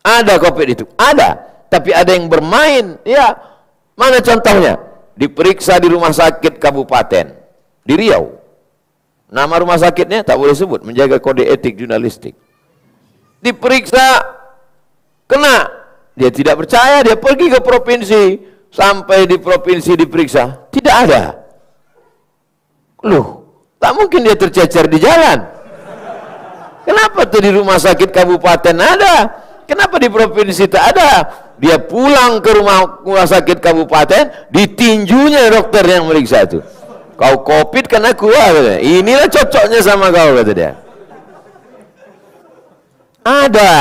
Ada COVID itu, ada. Tapi ada yang bermain, ya. Mana contohnya? Diperiksa di rumah sakit kabupaten di Riau. Nama rumah sakitnya tak boleh sebut, menjaga kode etik jurnalistik. Diperiksa, kena. Dia tidak percaya, dia pergi ke provinsi. Sampai di provinsi diperiksa, tidak ada. Loh, tak mungkin dia tercecer di jalan. Kenapa tuh di rumah sakit kabupaten ada? Kenapa di provinsi tak ada? Dia pulang ke rumah sakit kabupaten, ditinjunya dokter yang meriksa itu. Kau COVID kena kuah, katanya. Inilah cocoknya sama kau, kata dia. Ada.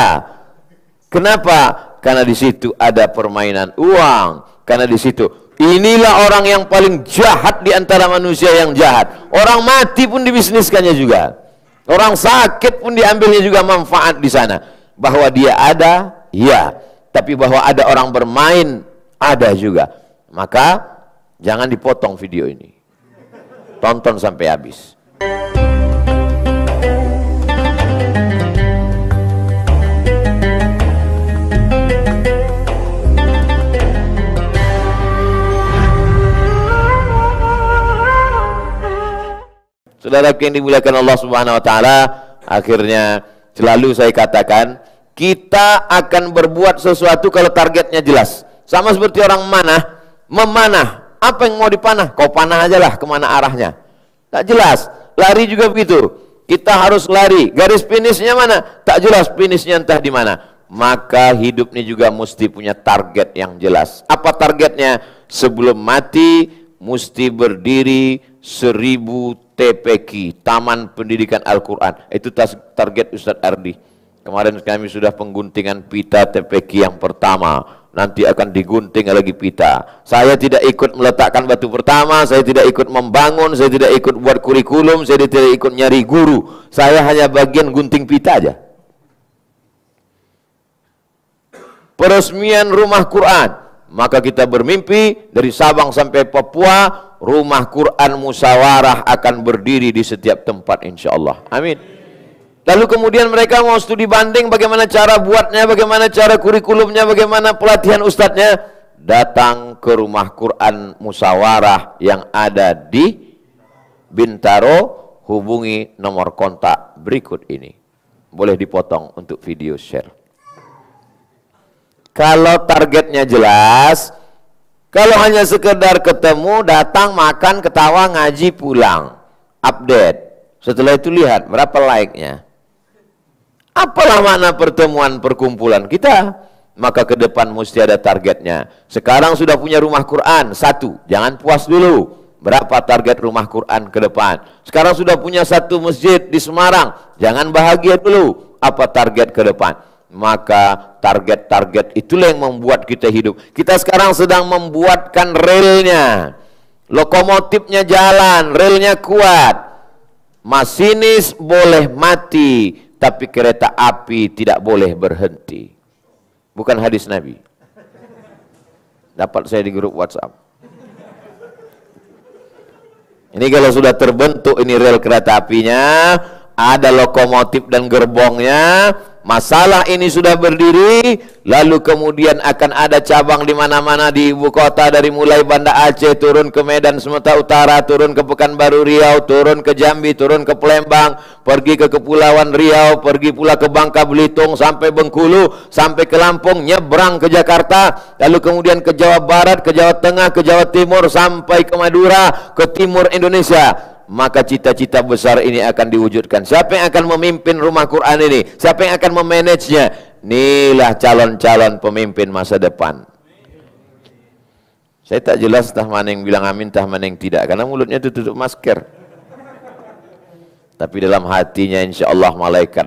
Kenapa? Karena di situ ada permainan uang. Karena di situ, inilah orang yang paling jahat di antara manusia yang jahat. Orang mati pun dibisniskannya juga. Orang sakit pun diambilnya juga manfaat di sana. Bahwa dia ada, ya. Tapi bahwa ada orang bermain, ada juga. Maka jangan dipotong video ini. Tonton sampai habis. Saudara yang dimuliakan Allah Subhanahu wa taala, akhirnya selalu saya katakan, kita akan berbuat sesuatu kalau targetnya jelas. Sama seperti orang memanah. Apa yang mau dipanah? Kau panah aja lah, kemana arahnya. Tak jelas. Lari juga begitu. Kita harus lari. Garis finishnya mana? Tak jelas finishnya entah di mana. Maka hidup ini juga mesti punya target yang jelas. Apa targetnya? Sebelum mati, mesti berdiri 1000 TPQ, Taman Pendidikan Al-Quran. Itu target Ustadz Ardi. Kemarin kami sudah pengguntingan pita TPQ yang pertama. Nanti akan digunting lagi pita. Saya tidak ikut meletakkan batu pertama, saya tidak ikut membangun, saya tidak ikut buat kurikulum, saya tidak ikut nyari guru. Saya hanya bagian gunting pita aja. Peresmian rumah Quran. Maka kita bermimpi dari Sabang sampai Papua, rumah Quran musyawarah akan berdiri di setiap tempat, insya Allah. Amin. Lalu kemudian mereka mau studi banding, bagaimana cara buatnya, bagaimana cara kurikulumnya, bagaimana pelatihan ustadznya. Datang ke rumah Quran musyawarah yang ada di Bintaro, hubungi nomor kontak berikut ini. Boleh dipotong untuk video share. Kalau targetnya jelas, kalau hanya sekedar ketemu, datang, makan, ketawa, ngaji, pulang, update. Setelah itu lihat berapa like-nya. Apalah makna pertemuan perkumpulan kita? Maka ke depan mesti ada targetnya. Sekarang sudah punya rumah Quran, 1. Jangan puas dulu. Berapa target rumah Quran ke depan? Sekarang sudah punya 1 masjid di Semarang. Jangan bahagia dulu. Apa target ke depan? Maka target-target itulah yang membuat kita hidup. Kita sekarang sedang membuatkan relnya. Lokomotifnya jalan, relnya kuat. Masinis boleh mati, tapi kereta api tidak boleh berhenti. Bukan hadis Nabi. Dapat saya di grup WhatsApp. Ini kalau sudah terbentuk ini rel kereta apinya, ada lokomotif dan gerbongnya, masalah ini sudah berdiri, lalu kemudian akan ada cabang di mana-mana di ibu kota, dari mulai Banda Aceh turun ke Medan Sumatera Utara, turun ke Pekanbaru Riau, turun ke Jambi, turun ke Palembang, pergi ke Kepulauan Riau, pergi pula ke Bangka Belitung, sampai Bengkulu, sampai ke Lampung, nyebrang ke Jakarta, lalu kemudian ke Jawa Barat, ke Jawa Tengah, ke Jawa Timur, sampai ke Madura, ke timur Indonesia. Maka cita-cita besar ini akan diwujudkan. Siapa yang akan memimpin rumah Quran ini? Siapa yang akan memanagenya? Inilah calon-calon pemimpin masa depan. Saya tak jelas entah mana yang bilang amin, entah mana yang tidak, karena mulutnya tutup masker. Tapi dalam hatinya insya Allah malaikat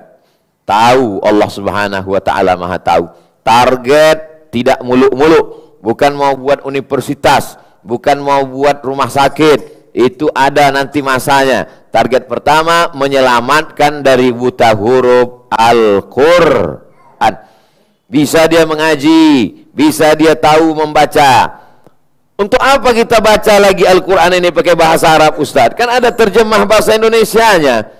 tahu, Allah Subhanahu wa ta'ala maha tahu. Target tidak muluk-muluk. Bukan mau buat universitas, bukan mau buat rumah sakit. Itu ada nanti masanya. Target pertama menyelamatkan dari buta huruf Al-Quran. Bisa dia mengaji, bisa dia tahu membaca. Untuk apa kita baca lagi Al-Quran ini pakai bahasa Arab, Ustadz? Kan ada terjemah bahasa Indonesianya.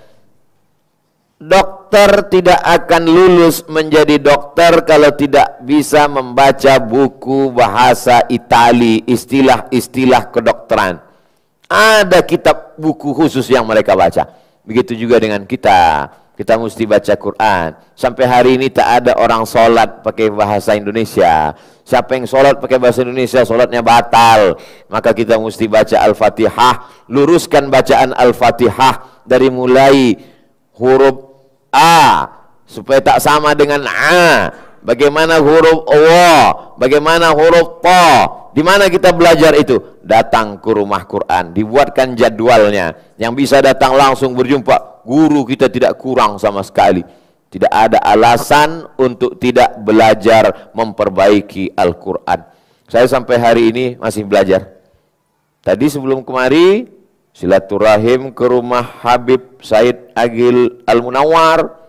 dokter tidak akan lulus menjadi dokter kalau tidak bisa membaca buku bahasa Itali, istilah-istilah kedokteran. Ada kitab buku khusus yang mereka baca. Begitu juga dengan kita. Kita mesti baca Quran. Sampai hari ini tak ada orang sholat pakai bahasa Indonesia. Siapa yang sholat pakai bahasa Indonesia, sholatnya batal. Maka kita mesti baca Al-Fatihah. Luruskan bacaan Al-Fatihah dari mulai huruf A supaya tak sama dengan A. Bagaimana huruf O, bagaimana huruf Po. Di mana kita belajar itu? Datang ke rumah Quran, dibuatkan jadwalnya. Yang bisa datang langsung berjumpa guru kita tidak kurang sama sekali. Tidak ada alasan untuk tidak belajar memperbaiki Al-Quran. Saya sampai hari ini masih belajar. Tadi sebelum kemari silaturahim ke rumah Habib Said Agil Al-Munawar,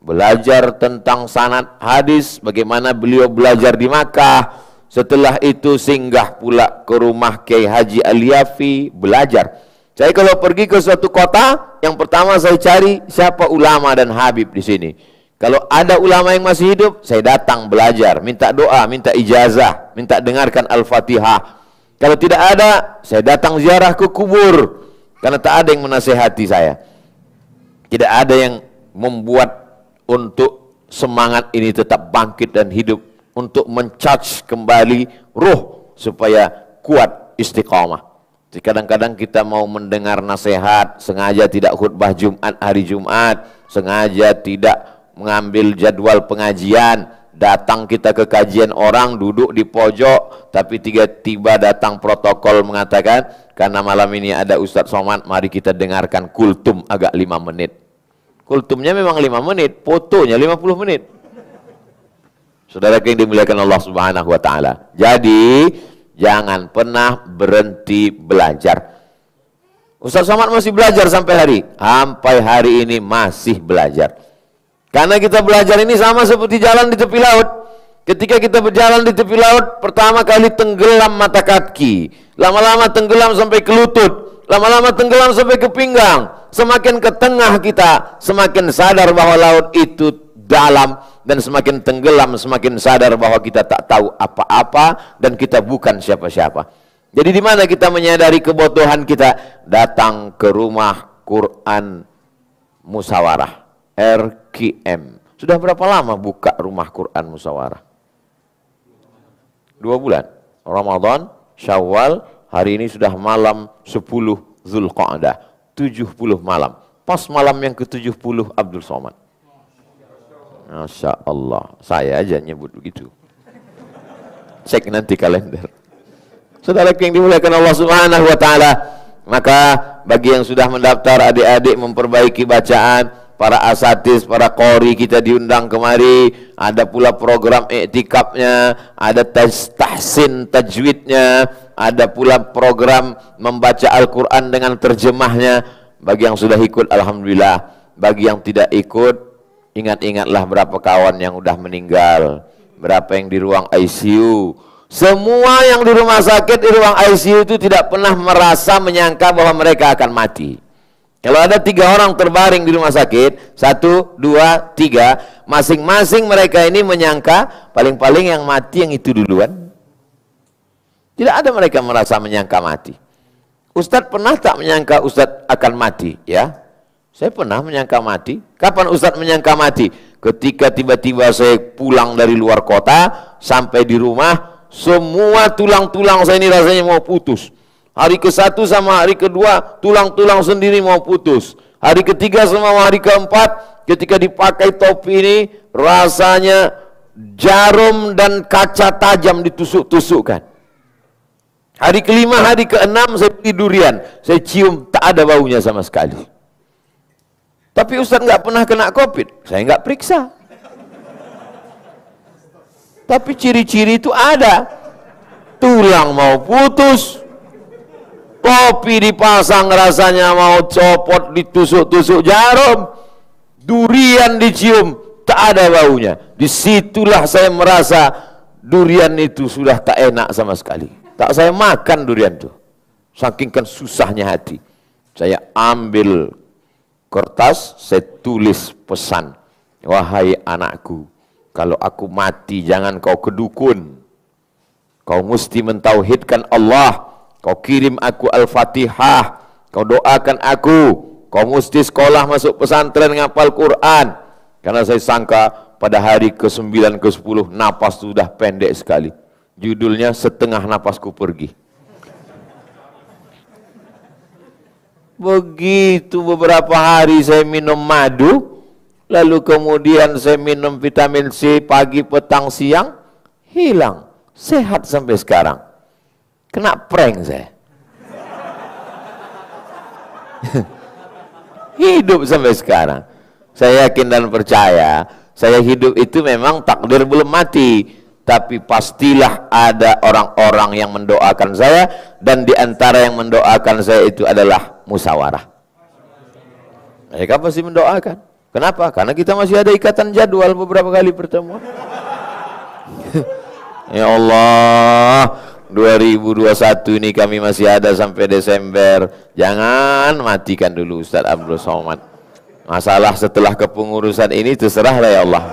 belajar tentang sanad hadis, bagaimana beliau belajar di Makkah. Setelah itu singgah pula ke rumah Kiai Haji Al-Yafi, belajar. Saya kalau pergi ke suatu kota, yang pertama saya cari siapa ulama dan habib di sini. Kalau ada ulama yang masih hidup, saya datang belajar, minta doa, minta ijazah, minta dengarkan Al-Fatihah. Kalau tidak ada, saya datang ziarah ke kubur, karena tak ada yang menasehati saya. Tidak ada yang membuat untuk semangat ini tetap bangkit dan hidup, untuk mencharge kembali ruh supaya kuat istiqamah. Kadang-kadang kita mau mendengar nasihat, sengaja tidak khutbah Jumat hari Jumat, sengaja tidak mengambil jadwal pengajian, datang kita ke kajian orang, duduk di pojok, tapi tiba-tiba datang protokol mengatakan, karena malam ini ada Ustadz Somad, mari kita dengarkan kultum agak 5 menit. Kultumnya memang 5 menit, fotonya 50 menit. Saudara yang dimuliakan Allah Subhanahu wa taala. Jadi, jangan pernah berhenti belajar. Ustaz Somad masih belajar sampai hari ini masih belajar. Karena kita belajar ini sama seperti jalan di tepi laut. Ketika kita berjalan di tepi laut, pertama kali tenggelam mata kaki, lama-lama tenggelam sampai ke lutut, lama-lama tenggelam sampai ke pinggang. Semakin ke tengah kita, semakin sadar bahwa laut itu dalam, dan semakin tenggelam, semakin sadar bahwa kita tak tahu apa-apa dan kita bukan siapa-siapa. Jadi di mana kita menyadari kebodohan kita? Datang ke rumah Quran Musawarah, RQM. Sudah berapa lama buka rumah Quran Musawarah? 2 bulan. Ramadan, Syawal, hari ini sudah malam 10 Zulqa'dah, 70 malam. Pas malam yang ke-70 Abdul Somad. Masya Allah, saya aja nyebut begitu. Cek nanti kalender. Saudara yang dimuliakan Allah Subhanahu wa taala, maka bagi yang sudah mendaftar, adik-adik memperbaiki bacaan, para asatidz, para qori kita diundang kemari, ada pula program iktikafnya, ada tahsin tajwidnya, ada pula program membaca Al-Qur'an dengan terjemahnya. Bagi yang sudah ikut alhamdulillah, bagi yang tidak ikut, ingat-ingatlah berapa kawan yang udah meninggal, berapa yang di ruang ICU. Semua yang di rumah sakit, di ruang ICU itu tidak pernah merasa menyangka bahwa mereka akan mati. Kalau ada 3 orang terbaring di rumah sakit, 1, 2, 3, masing-masing mereka ini menyangka paling-paling yang mati yang itu duluan. Tidak ada mereka merasa menyangka mati. Ustadz pernah tak menyangka Ustadz akan mati? Ya, saya pernah menyangka mati. Kapan Ustadz menyangka mati? Ketika tiba-tiba saya pulang dari luar kota, sampai di rumah, semua tulang-tulang saya ini rasanya mau putus. Hari ke-1 sama hari ke-2, tulang-tulang sendiri mau putus. Hari ke-3 sama hari ke-4, ketika dipakai topi ini, rasanya jarum dan kaca tajam ditusuk-tusukkan. Hari ke-5, hari ke-6 saya beli durian, saya cium, tak ada baunya sama sekali. Tapi Ustadz nggak pernah kena COVID, saya nggak periksa. Tapi ciri-ciri itu ada. Tulang mau putus, topi dipasang rasanya mau copot, ditusuk-tusuk jarum, durian dicium, tak ada baunya. Disitulah saya merasa durian itu sudah tak enak sama sekali. Tak saya makan durian itu. Saking kan susahnya hati. Saya ambil kertas, saya tulis pesan. Wahai anakku, kalau aku mati jangan kau kedukun. Kau mesti mentauhidkan Allah. Kau kirim aku Al-Fatihah. Kau doakan aku. Kau mesti sekolah masuk pesantren ngapal Quran. Karena saya sangka pada hari ke-9, ke-10 napas sudah pendek sekali. Judulnya setengah napasku pergi. Begitu beberapa hari saya minum madu, lalu kemudian saya minum vitamin C pagi, petang, siang, hilang. Sehat sampai sekarang. Kena prank saya. Hidup sampai sekarang. Saya yakin dan percaya, saya hidup itu memang takdir belum mati. Tapi pastilah ada orang-orang yang mendoakan saya, dan di antara yang mendoakan saya itu adalah musyawarah. Mereka pasti mendoakan. Kenapa? Karena kita masih ada ikatan jadwal beberapa kali pertemuan. Ya Allah, 2021 ini kami masih ada sampai Desember. Jangan matikan dulu Ustaz Abdul Somad. Masalah setelah kepengurusan ini terserahlah ya Allah.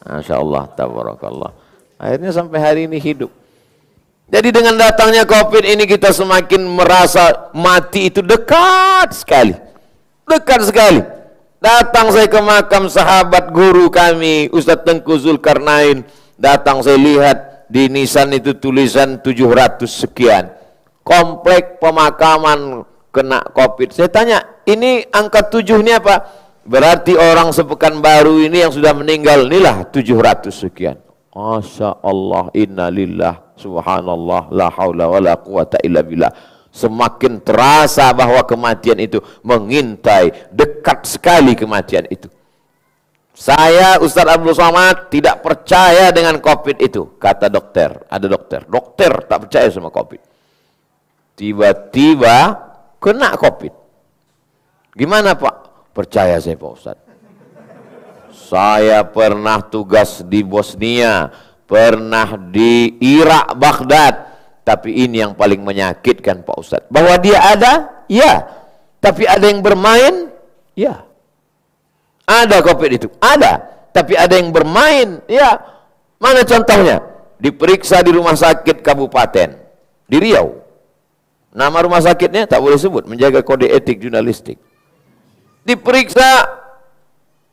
Masya Allah, tabarakallah. Akhirnya sampai hari ini hidup. Jadi dengan datangnya COVID ini kita semakin merasa mati itu dekat sekali. Dekat sekali. Datang saya ke makam sahabat guru kami, Ustadz Tengku Zulkarnain. Datang saya lihat di nisan itu tulisan 700 sekian. Komplek pemakaman kena COVID. Saya tanya, ini angka 7 ini apa? Berarti orang sepekanbaru ini yang sudah meninggal, inilah 700 sekian. Masya Allah, innalillah, subhanallah, la haula wa la quwata illa billah. Semakin terasa bahwa kematian itu mengintai, dekat sekali kematian itu. Saya Ustaz Abdul Somad tidak percaya dengan COVID itu, kata dokter. Ada dokter tak percaya sama COVID. Tiba-tiba kena COVID. Gimana Pak? Percaya saya Pak Ustaz. Saya pernah tugas di Bosnia, pernah di Irak, Baghdad. Tapi ini yang paling menyakitkan Pak Ustadz. Bahwa dia ada, ya. Tapi ada yang bermain, ya. Ada COVID itu, ada. Tapi ada yang bermain, ya. Mana contohnya? Diperiksa di rumah sakit kabupaten di Riau. Nama rumah sakitnya tak boleh sebut, menjaga kode etik jurnalistik. Diperiksa,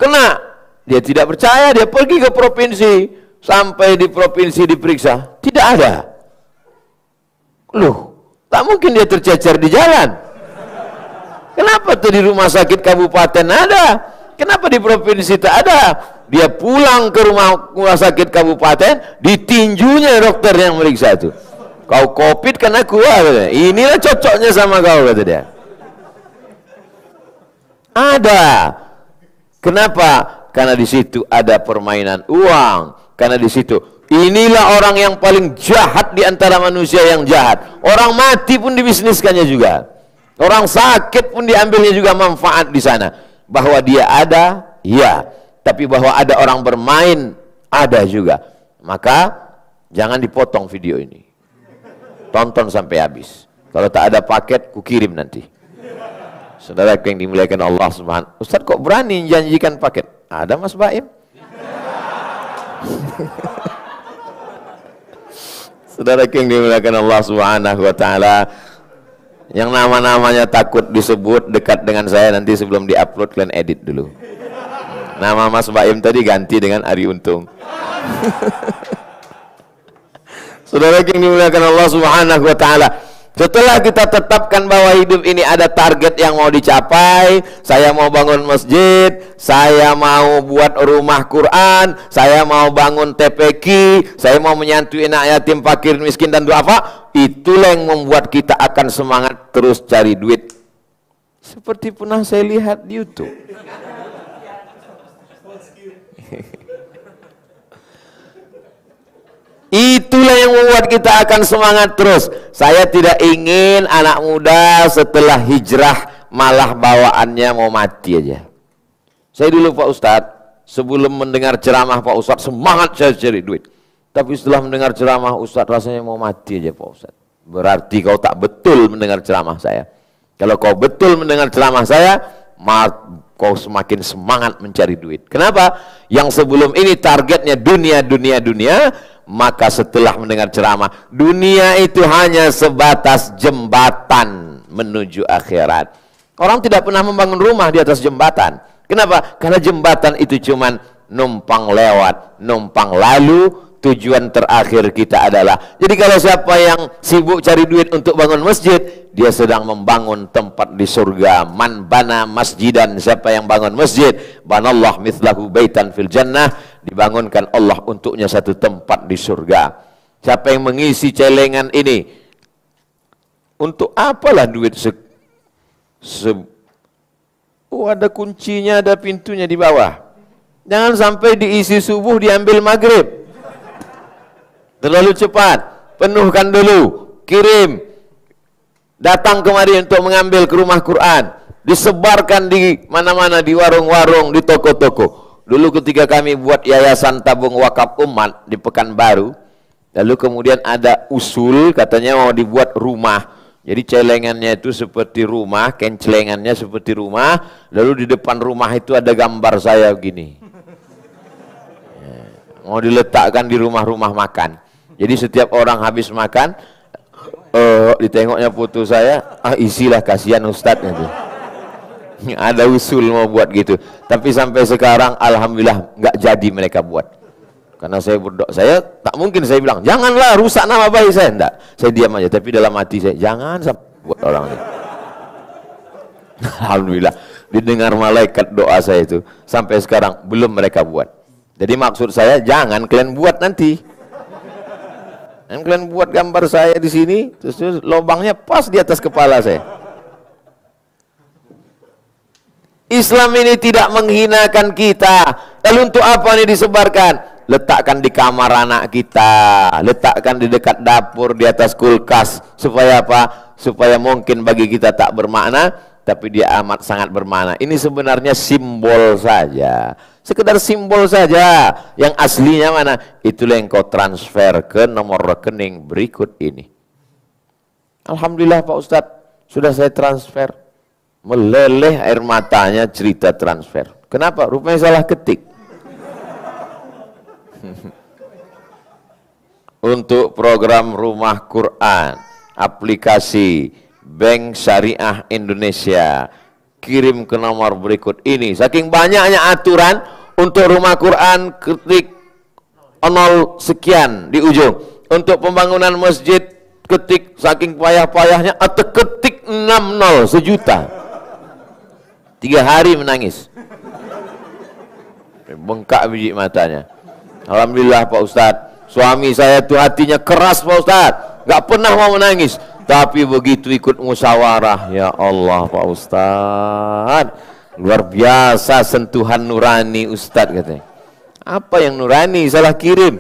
kena. Dia tidak percaya, dia pergi ke provinsi. Sampai di provinsi diperiksa, tidak ada. Loh, tak mungkin dia tercecer di jalan. Kenapa tuh di rumah sakit kabupaten ada? Kenapa di provinsi tak ada? Dia pulang ke rumah sakit kabupaten, ditinjunya dokter yang meriksa itu. Kau COVID kan aku, inilah cocoknya sama kau, kata dia. Ada. Kenapa? Karena di situ ada permainan uang. Karena di situ inilah orang yang paling jahat di antara manusia yang jahat. Orang mati pun dibisniskannya juga. Orang sakit pun diambilnya juga manfaat di sana. Bahwa dia ada, ya. Tapi bahwa ada orang bermain, ada juga. Maka jangan dipotong video ini. Tonton sampai habis. Kalau tak ada paket, ku kirim nanti. Saudara yang dimuliakan Allah Subhanahu. Ustaz kok berani janjikan paket? Ada Mas Baim. Saudara yang dimuliakan Allah Subhanahu wa taala, yang nama-namanya takut disebut dekat dengan saya, nanti sebelum diupload kalian edit dulu. Nama Mas Baim tadi ganti dengan Ari Untung. Saudara yang dimuliakan Allah Subhanahu wa taala, setelah kita tetapkan bahwa hidup ini ada target yang mau dicapai, saya mau bangun masjid, saya mau buat rumah Quran, saya mau bangun TPQ, saya mau menyantui anak yatim, fakir, miskin dan duafa, itulah yang membuat kita akan semangat terus cari duit. Seperti pernah saya lihat di YouTube. Itulah yang membuat kita akan semangat terus. Saya tidak ingin anak muda setelah hijrah malah bawaannya mau mati aja. Saya dulu Pak Ustadz, sebelum mendengar ceramah Pak Ustadz, semangat saya cari duit. Tapi setelah mendengar ceramah Ustadz, rasanya mau mati aja Pak Ustadz. Berarti kau tak betul mendengar ceramah saya. Kalau kau betul mendengar ceramah saya, kau semakin semangat mencari duit. Kenapa? Yang sebelum ini targetnya dunia, maka setelah mendengar ceramah, dunia itu hanya sebatas jembatan menuju akhirat. Orang tidak pernah membangun rumah di atas jembatan. Kenapa? Karena jembatan itu cuman numpang lewat, numpang lalu. Tujuan terakhir kita adalah, jadi kalau siapa yang sibuk cari duit untuk bangun masjid, dia sedang membangun tempat di surga. Man bana masjidan, siapa yang bangun masjid, banallah mithlahu baitan fil jannah, dibangunkan Allah untuknya satu tempat di surga. Siapa yang mengisi celengan ini, untuk apalah duit ada kuncinya, ada pintunya di bawah. Jangan sampai diisi subuh diambil maghrib. Terlalu cepat, penuhkan dulu, kirim, datang kemari untuk mengambil ke rumah Quran, disebarkan di mana-mana, di warung-warung, di toko-toko. Dulu ketika kami buat yayasan tabung wakaf umat di Pekanbaru, lalu kemudian ada usul, katanya mau dibuat rumah. Jadi celengannya itu seperti rumah, kencelengannya seperti rumah, lalu di depan rumah itu ada gambar saya begini. Mau diletakkan di rumah-rumah makan. Jadi setiap orang habis makan, ditengoknya foto saya, isilah, kasihan Ustadz itu. Ada usul mau buat gitu. Tapi sampai sekarang alhamdulillah nggak jadi mereka buat. Karena saya berdoa, saya tak mungkin saya bilang, janganlah rusak nama baik saya. Enggak, saya diam aja. Tapi dalam hati saya, jangan sampai buat orang ini. Alhamdulillah, didengar malaikat doa saya itu. Sampai sekarang belum mereka buat. Jadi maksud saya, jangan kalian buat nanti. Dan kalian buat gambar saya di sini, terus lubangnya pas di atas kepala saya. Islam ini tidak menghinakan kita. Lalu untuk apa ini disebarkan? Letakkan di kamar anak kita, letakkan di dekat dapur, di atas kulkas. Supaya apa? Supaya mungkin bagi kita tak bermakna, tapi dia amat sangat bermakna. Ini sebenarnya simbol saja, sekedar simbol saja. Yang aslinya mana? Itulah yang kau transfer ke nomor rekening berikut ini. Alhamdulillah Pak Ustadz, sudah saya transfer. Meleleh air matanya cerita transfer. Kenapa? Rupanya salah ketik. Untuk program Rumah Quran, aplikasi Bank Syariah Indonesia, kirim ke nomor berikut ini. Saking banyaknya aturan untuk Rumah Quran, ketik 0 sekian di ujung. Untuk pembangunan masjid, ketik saking payah-payahnya, atau ketik 60 sejuta. 3 hari menangis, bengkak biji matanya. Alhamdulillah Pak Ustadz, suami saya tuh hatinya keras Pak Ustadz, gak pernah mau menangis. Tapi begitu ikut musyawarah, ya Allah Pak Ustadz, luar biasa sentuhan nurani Ustadz katanya. Apa yang nurani? Salah kirim.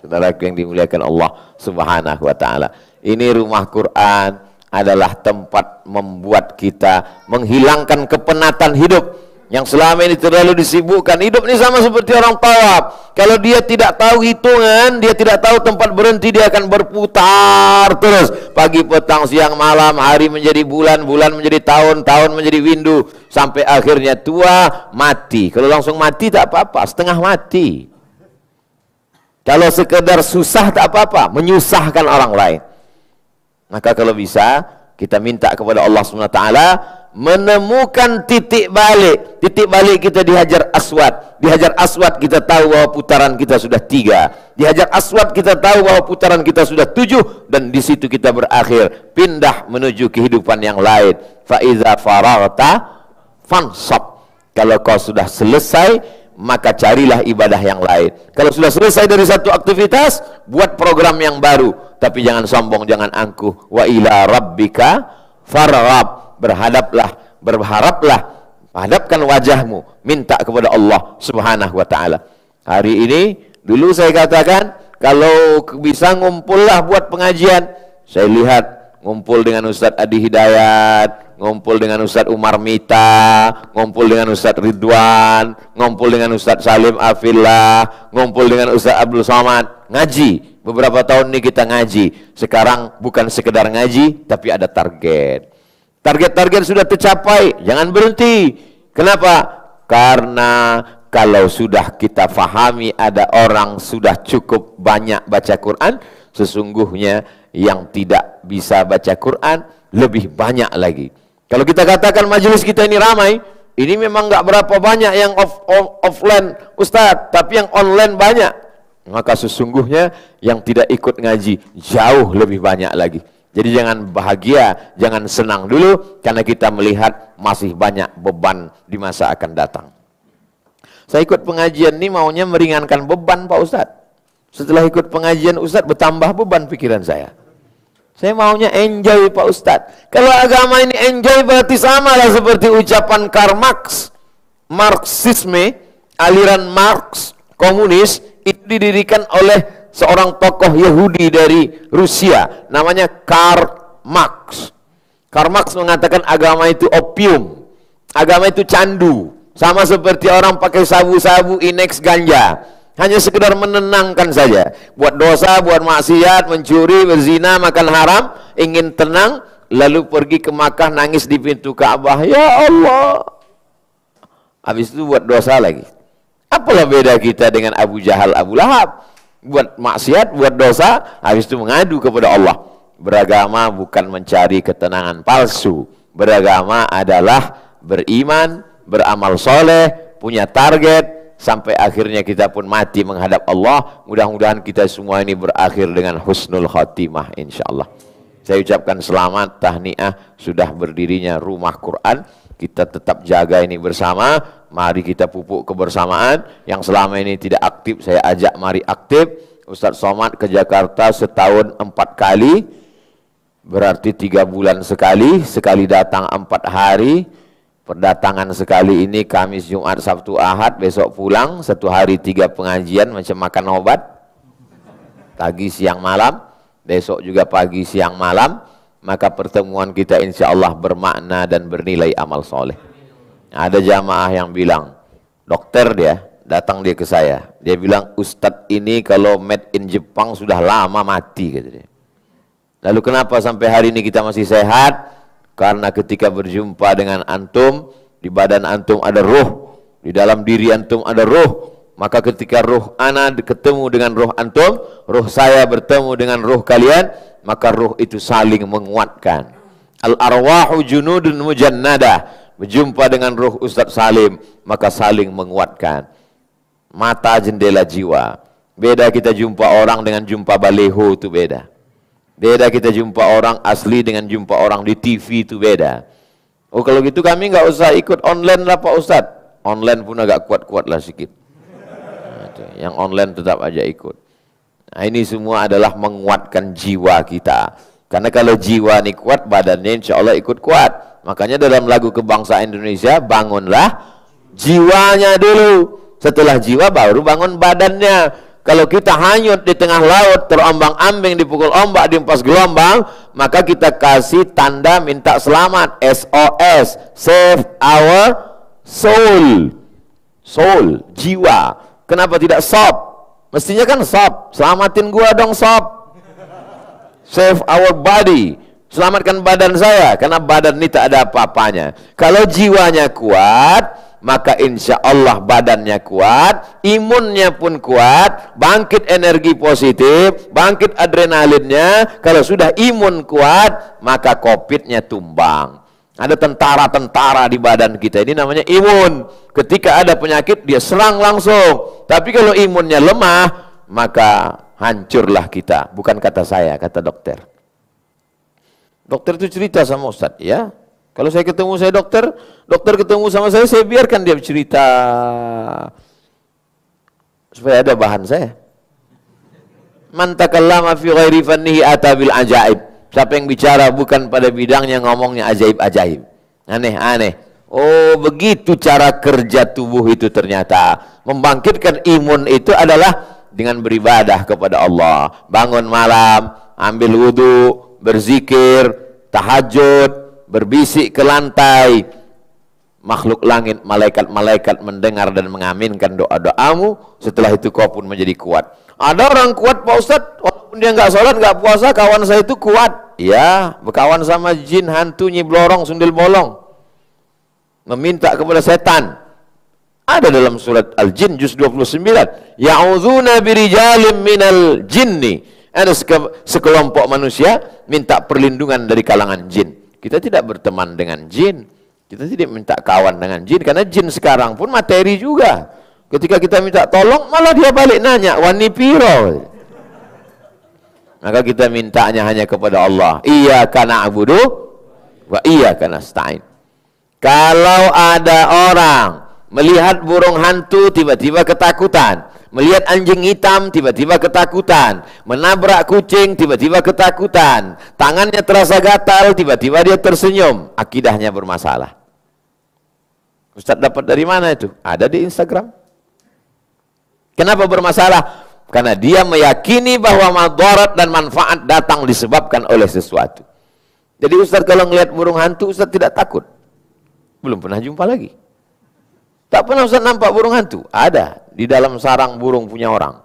Saudara yang dimuliakan Allah Subhanahu wa ta'ala, ini Rumah Quran adalah tempat membuat kita menghilangkan kepenatan hidup yang selama ini terlalu disibukkan. Hidup ini sama seperti orang tawaf. Kalau dia tidak tahu hitungan, dia tidak tahu tempat berhenti, dia akan berputar terus. Pagi, petang, siang, malam, hari menjadi bulan, bulan menjadi tahun, tahun menjadi windu, sampai akhirnya tua, mati. Kalau langsung mati tak apa-apa, setengah mati. Kalau sekedar susah tak apa-apa, menyusahkan orang lain. Maka kalau bisa, kita minta kepada Allah SWT menemukan titik balik. Titik balik kita di Hajar Aswad. Di Hajar Aswad kita tahu bahwa putaran kita sudah 3. Di Hajar Aswad kita tahu bahwa putaran kita sudah 7. Dan di situ kita berakhir, pindah menuju kehidupan yang lain. Faiza faragta fansab. Kalau kau sudah selesai, maka carilah ibadah yang lain. Kalau sudah selesai dari satu aktivitas, buat program yang baru. Tapi jangan sombong, jangan angkuh. Wa ila rabbika farghab. Berhadaplah, berharaplah, hadapkan wajahmu, minta kepada Allah Subhanahu wa ta'ala. Hari ini, dulu saya katakan, kalau bisa ngumpullah buat pengajian. Saya lihat ngumpul dengan Ustadz Adi Hidayat, ngumpul dengan Ustadz Umar Mita, ngumpul dengan Ustadz Ridwan, ngumpul dengan Ustadz Salim Afillah, ngumpul dengan Ustadz Abdul Somad, ngaji Beberapa tahun ini kita ngaji. Sekarang bukan sekedar ngaji, tapi ada target. Target-target sudah tercapai, jangan berhenti. Kenapa? Karena kalau sudah kita fahami ada orang sudah cukup banyak baca Quran, sesungguhnya yang tidak bisa baca Quran lebih banyak lagi. Kalau kita katakan majelis kita ini ramai, ini memang nggak berapa banyak yang offline Ustadz, tapi yang online banyak. Maka sesungguhnya yang tidak ikut ngaji jauh lebih banyak lagi. Jadi jangan bahagia, jangan senang dulu, karena kita melihat masih banyak beban di masa akan datang. Saya ikut pengajian ini maunya meringankan beban Pak Ustadz. Setelah ikut pengajian Ustadz bertambah beban pikiran saya. Saya maunya enjoy Pak Ustadz. Kalau agama ini enjoy berarti sama lah seperti ucapan Karl Marx. Marxisme, aliran Marx, komunis, itu didirikan oleh seorang tokoh Yahudi dari Rusia. Namanya Karl Marx. Karl Marx mengatakan agama itu opium. Agama itu candu. Sama seperti orang pakai sabu-sabu, ineks, ganja. Hanya sekedar menenangkan saja. Buat dosa, buat maksiat, mencuri, berzina, makan haram, ingin tenang, lalu pergi ke Makkah nangis di pintu Ka'bah. Ya Allah. Habis itu buat dosa lagi. Apalah beda kita dengan Abu Jahal, Abu Lahab? Buat maksiat, buat dosa, habis itu mengadu kepada Allah. Beragama bukan mencari ketenangan palsu. Beragama adalah beriman, beramal soleh, punya target, sampai akhirnya kita pun mati menghadap Allah. Mudah-mudahan kita semua ini berakhir dengan husnul khotimah insyaallah. Saya ucapkan selamat, tahniah sudah berdirinya rumah Quran. Kita tetap jaga ini bersama. Mari kita pupuk kebersamaan. Yang selama ini tidak aktif, saya ajak mari aktif. Ustadz Somad ke Jakarta setahun 4 kali, berarti 3 bulan sekali. Sekali datang 4 hari. Perdatangan sekali ini Kamis, Jumat, Sabtu, Ahad, besok pulang, 1 hari 3 pengajian macam makan obat. Pagi, siang, malam, besok juga pagi, siang, malam. Maka pertemuan kita insya Allah bermakna dan bernilai amal soleh. Ada jamaah yang bilang, dokter dia, datang dia ke saya. Dia bilang, Ustadz ini kalau made in Jepang sudah lama mati, kata dia. Lalu kenapa sampai hari ini kita masih sehat? Karena ketika berjumpa dengan antum, di badan antum ada ruh, di dalam diri antum ada ruh. Maka ketika ruh ana ketemu dengan ruh antum, ruh saya bertemu dengan ruh kalian, maka ruh itu saling menguatkan. Al-arwahu junudun mujannadah. Berjumpa dengan ruh Ustadz Salim, maka saling menguatkan. Mata jendela jiwa. Beda kita jumpa orang dengan jumpa baleho, itu beda. Beda kita jumpa orang asli dengan jumpa orang di TV, itu beda. Oh kalau gitu kami nggak usah ikut online lah Pak Ustadz. Online pun agak kuat-kuat lah sedikit. Nah, yang online tetap aja ikut. Nah ini semua adalah menguatkan jiwa kita. Karena kalau jiwa ini kuat, badannya insya Allah ikut kuat. Makanya dalam lagu kebangsaan Indonesia, bangunlah jiwanya dulu. Setelah jiwa baru bangun badannya. Kalau kita hanyut di tengah laut, terombang-ambing, dipukul ombak, diempas gelombang, maka kita kasih tanda minta selamat, SOS, save our soul. Soul, jiwa. Kenapa tidak sob? Mestinya kan sob. Selamatin gua dong sob. Save our body. Selamatkan badan saya, karena badan ini tak ada apa-apanya. Kalau jiwanya kuat, maka insya Allah badannya kuat, imunnya pun kuat, bangkit energi positif, bangkit adrenalinnya. Kalau sudah imun kuat, maka COVID-nya tumbang. Ada tentara-tentara di badan kita, ini namanya imun. Ketika ada penyakit, dia serang langsung. Tapi kalau imunnya lemah, maka hancurlah kita. Bukan kata saya, kata dokter. Dokter itu cerita sama Ustadz, ya. Kalau saya ketemu saya dokter ketemu sama saya biarkan dia bercerita. Supaya ada bahan saya. Man takallama fi ghairi fannihi ata bil ajaib. Siapa yang bicara bukan pada bidangnya ngomongnya ajaib-ajaib. Aneh-aneh. Oh, begitu cara kerja tubuh itu ternyata. Membangkitkan imun itu adalah dengan beribadah kepada Allah. Bangun malam, ambil wudu, berzikir, tahajud, berbisik ke lantai, makhluk langit, malaikat-malaikat mendengar dan mengaminkan doa-doamu. Setelah itu kau pun menjadi kuat. Ada orang kuat Pak Ustadz, walaupun dia nggak sholat, nggak puasa, kawan saya itu kuat. Ya, berkawan sama jin, hantu, nyi blorong, sundel bolong, meminta kepada setan. Ada dalam surat Al-Jin juz 29. Ya'udzuna birijalim minal jinni. Ada sekelompok manusia minta perlindungan dari kalangan jin. Kita tidak berteman dengan jin. Kita tidak minta kawan dengan jin, karena jin sekarang pun materi juga. Ketika kita minta tolong, malah dia balik nanya, wani piro. Maka kita mintanya hanya kepada Allah. Iyyaka na'budu wa iyyaka nasta'in. Kalau ada orang melihat burung hantu tiba-tiba ketakutan, melihat anjing hitam tiba-tiba ketakutan, menabrak kucing tiba-tiba ketakutan, tangannya terasa gatal tiba-tiba dia tersenyum, akidahnya bermasalah. Ustaz dapat dari mana itu? Ada di Instagram. Kenapa bermasalah? Karena dia meyakini bahwa madarat dan manfaat datang disebabkan oleh sesuatu. Jadi Ustaz kalau ngelihat burung hantu, Ustaz tidak takut. Belum pernah jumpa lagi. Tak pernah Ustaz nampak burung hantu. Ada di dalam sarang burung punya orang.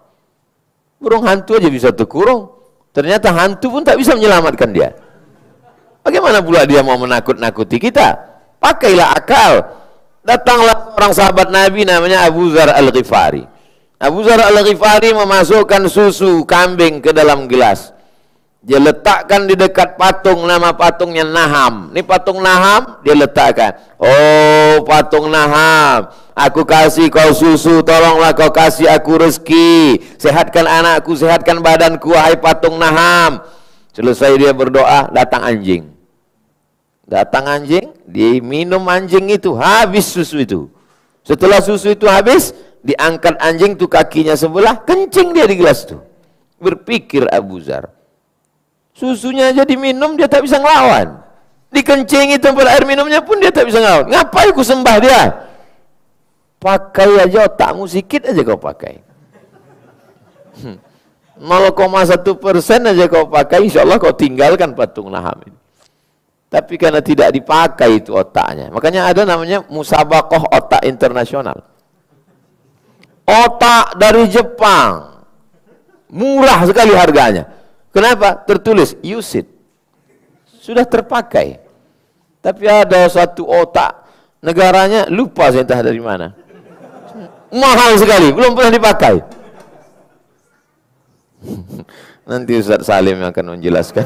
Burung hantu aja bisa terkurung. Ternyata hantu pun tak bisa menyelamatkan dia. Bagaimana pula dia mau menakut-nakuti kita? Pakailah akal. Datanglah orang sahabat Nabi namanya Abu Dzar Al-Ghifari. Abu Dzar Al-Ghifari memasukkan susu kambing ke dalam gelas. Dia letakkan di dekat patung, nama patungnya Naham. Ini patung Naham, dia letakkan. Oh, patung Naham, aku kasih kau susu, tolonglah kau kasih aku rezeki. Sehatkan anakku, sehatkan badanku, wahai patung Naham. Selesai dia berdoa, datang anjing. Datang anjing, dia minum anjing itu, habis susu itu. Setelah susu itu habis, diangkat anjing tuh kakinya sebelah, kencing dia di gelas itu. Berpikir Abu Dzar, susunya aja diminum dia tak bisa ngelawan, dikencingi tempat air minumnya pun dia tak bisa ngelawan. Ngapain ku sembah dia? Pakai aja otakmu sikit aja kau pakai. 0,1% aja kau pakai, insya Allah kau tinggalkan patung Naham ini. Tapi karena tidak dipakai itu otaknya, makanya ada namanya musabakoh otak internasional. Otak dari Jepang, murah sekali harganya. Kenapa? Tertulis use it, sudah terpakai. Tapi ada satu otak negaranya lupa, saya entah dari mana, mahal sekali, belum pernah dipakai. Nanti Ustaz Salim akan menjelaskan.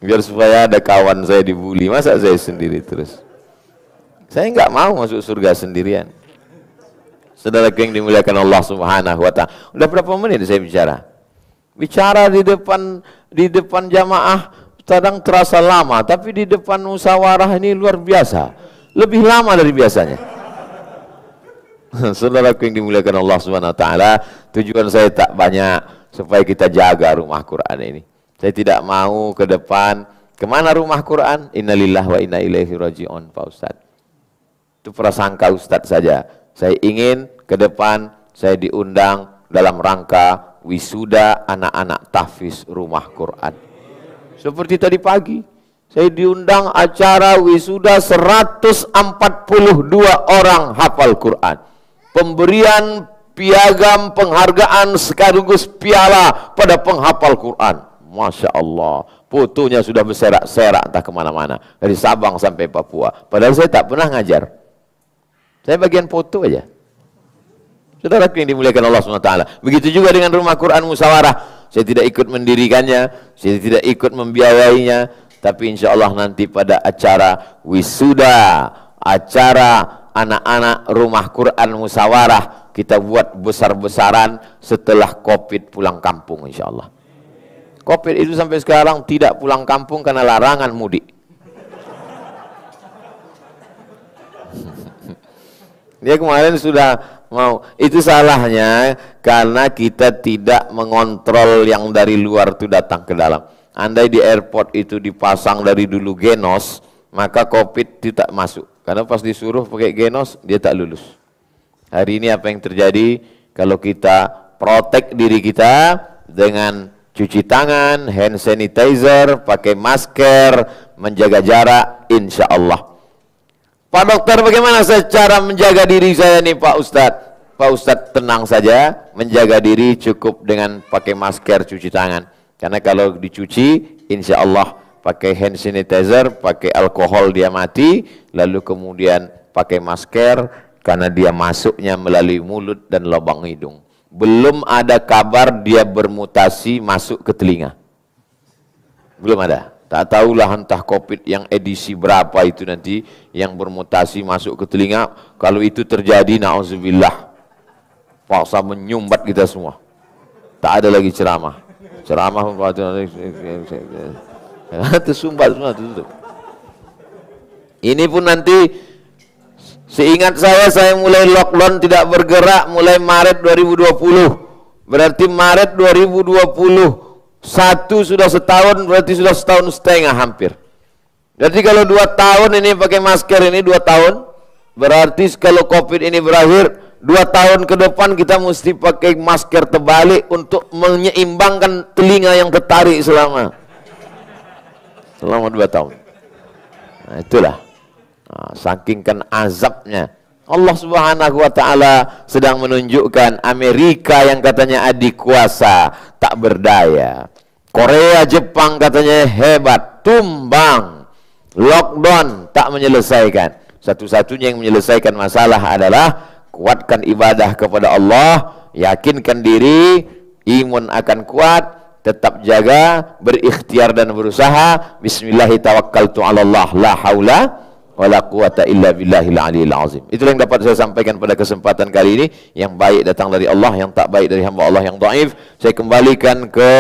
Biar supaya ada kawan saya dibully, masa saya sendiri terus. Saya nggak mau masuk surga sendirian. Saudara yang dimuliakan Allah Subhanahu wa Ta'ala. Udah berapa menit saya bicara? Bicara di depan jamaah kadang terasa lama, tapi di depan musyawarah ini luar biasa, lebih lama dari biasanya. Saudaraku yang dimuliakan Allah Subhanahu wa Ta'ala, tujuan saya tak banyak, supaya kita jaga rumah Quran ini. Saya tidak mau ke depan, kemana rumah Quran? Innalillahi wa inna ilaihi raji'un, Pak Ustaz. Itu prasangka Ustaz saja. Saya ingin ke depan saya diundang dalam rangka wisuda anak-anak tahfiz rumah Quran. Seperti tadi pagi, saya diundang acara wisuda 142 orang hafal Quran. Pemberian piagam penghargaan sekaligus piala pada penghafal Quran. Masya Allah, fotonya sudah berserak-serak entah kemana-mana, dari Sabang sampai Papua. Padahal saya tak pernah ngajar, saya bagian foto aja. Saudara yang dimuliakan Allah SWT. Begitu juga dengan rumah Quran musyawarah. Saya tidak ikut mendirikannya, saya tidak ikut membiayainya, tapi insya Allah nanti pada acara wisuda, acara anak-anak rumah Quran musyawarah, kita buat besar-besaran setelah Covid pulang kampung insya Allah. Covid itu sampai sekarang tidak pulang kampung karena larangan mudik. Dia kemarin sudah mau, itu salahnya karena kita tidak mengontrol yang dari luar itu datang ke dalam. Andai di airport itu dipasang dari dulu genos, maka Covid itu tak masuk. Karena pas disuruh pakai genos, dia tak lulus. Hari ini apa yang terjadi? Kalau kita protek diri kita dengan cuci tangan, hand sanitizer, pakai masker, menjaga jarak, insya Allah. Pak dokter, bagaimana cara menjaga diri saya nih Pak Ustadz? Pak Ustadz tenang saja, menjaga diri cukup dengan pakai masker, cuci tangan. Karena kalau dicuci, insya Allah pakai hand sanitizer, pakai alkohol dia mati, lalu kemudian pakai masker, karena dia masuknya melalui mulut dan lubang hidung. Belum ada kabar dia bermutasi masuk ke telinga. Belum ada. Tak tahulah entah COVID yang edisi berapa itu nanti yang bermutasi masuk ke telinga. Kalau itu terjadi, na'udzubillah, paksa menyumbat kita semua. Tak ada lagi ceramah. Ceramah tersumbat semua, tutup. Ini pun nanti, seingat saya mulai lockdown tidak bergerak mulai Maret 2020. Berarti Maret 2020 satu sudah setahun, berarti sudah setahun setengah hampir. Jadi kalau 2 tahun ini pakai masker ini 2 tahun, berarti kalau COVID ini berakhir 2 tahun ke depan kita mesti pakai masker terbalik untuk menyeimbangkan telinga yang tertarik selama 2 tahun. Nah, itulah. Nah, saking kan azabnya. Allah Subhanahu wa Ta'ala sedang menunjukkan Amerika yang katanya adik kuasa tak berdaya. Korea, Jepang katanya hebat, tumbang. Lockdown tak menyelesaikan. Satu-satunya yang menyelesaikan masalah adalah kuatkan ibadah kepada Allah, yakinkan diri, imun akan kuat, tetap jaga, berikhtiar dan berusaha. Bismillahirrahmanirrahim. La haula wala quwata illa billahil aliyil azim. Itulah yang dapat saya sampaikan pada kesempatan kali ini. Yang baik datang dari Allah, yang tak baik dari hamba Allah yang dhaif. Saya kembalikan ke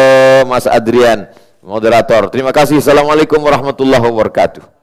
Mas Adrian, moderator. Terima kasih. Assalamualaikum warahmatullahi wabarakatuh.